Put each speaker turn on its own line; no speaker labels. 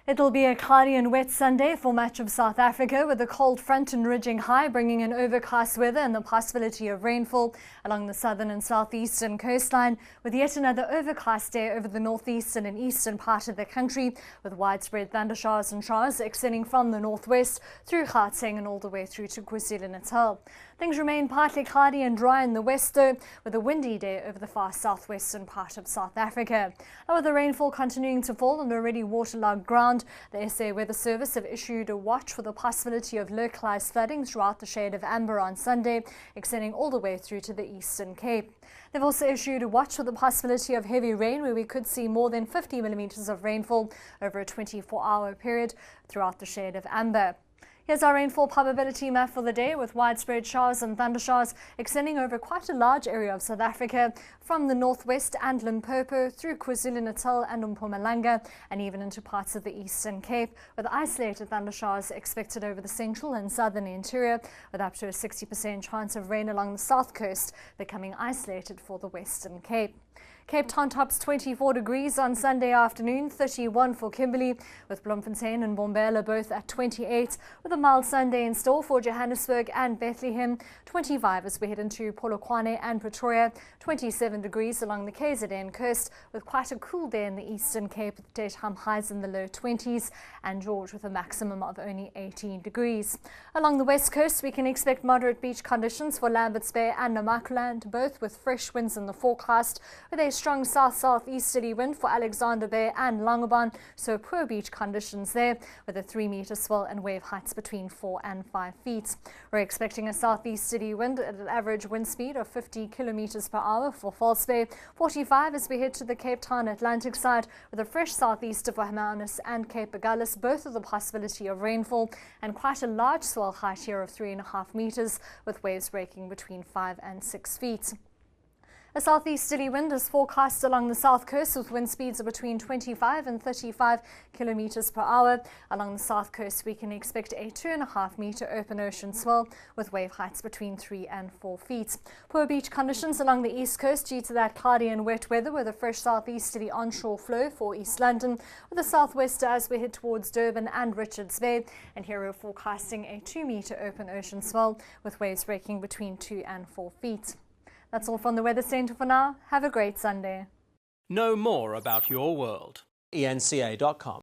It'll be a cloudy and wet Sunday for much of South Africa, with a cold front and ridging high bringing in overcast weather and the possibility of rainfall along the southern and southeastern coastline, with yet another overcast day over the northeastern and eastern part of the country, with widespread thundershowers and showers extending from the northwest through Gauteng and all the way through to KwaZulu-Natal. Things remain partly cloudy and dry in the west though, with a windy day over the far southwestern part of South Africa. Now, with the rainfall continuing to fall on already waterlogged ground, the SA Weather Service have issued a watch for the possibility of localised flooding throughout the shade of amber on Sunday, extending all the way through to the Eastern Cape. They've also issued a watch for the possibility of heavy rain, where we could see more than 50 millimetres of rainfall over a 24-hour period throughout the shade of amber. Here's our rainfall probability map for the day, with widespread showers and thundershowers extending over quite a large area of South Africa, from the northwest and Limpopo through KwaZulu-Natal and Mpumalanga, and even into parts of the Eastern Cape, with isolated thundershowers expected over the central and southern interior, with up to a 60% chance of rain along the south coast, becoming isolated for the Western Cape. Cape Town tops 24 degrees on Sunday afternoon, 31 for Kimberley, with Bloemfontein and Mbombela both at 28, with a mild Sunday in store for Johannesburg and Bethlehem, 25 as we head into Polokwane and Pretoria, 27 degrees along the KZN coast, with quite a cool day in the Eastern Cape, with daytime highs in the low 20s, and George with a maximum of only 18 degrees. Along the west coast, we can expect moderate beach conditions for Lambert's Bay and Namaqualand, both with fresh winds in the forecast, with a strong south-southeasterly wind for Alexander Bay and Longabon, so poor beach conditions there, with a 3-metre swell and wave heights between 4 and 5 feet. We're expecting a southeasterly wind at an average wind speed of 50 kilometres per hour for False Bay, 45 as we head to the Cape Town Atlantic side, with a fresh southeaster for Hermanus and Cape Agulhas, both with the possibility of rainfall, and quite a large swell height here of 3.5 metres, with waves breaking between 5 and 6 feet. A southeasterly wind is forecast along the south coast, with wind speeds of between 25 and 35 kilometres per hour. Along the south coast, we can expect a 2.5 metre open ocean swell, with wave heights between 3 and 4 feet. Poor beach conditions along the east coast due to that cloudy and wet weather, with a fresh southeasterly onshore flow for East London, with a southwester as we head towards Durban and Richards Bay. And here we're forecasting a 2 metre open ocean swell, with waves breaking between 2 and 4 feet. That's all from the Weather Centre for now. Have a great Sunday.
Know more about your world.
eNCA.com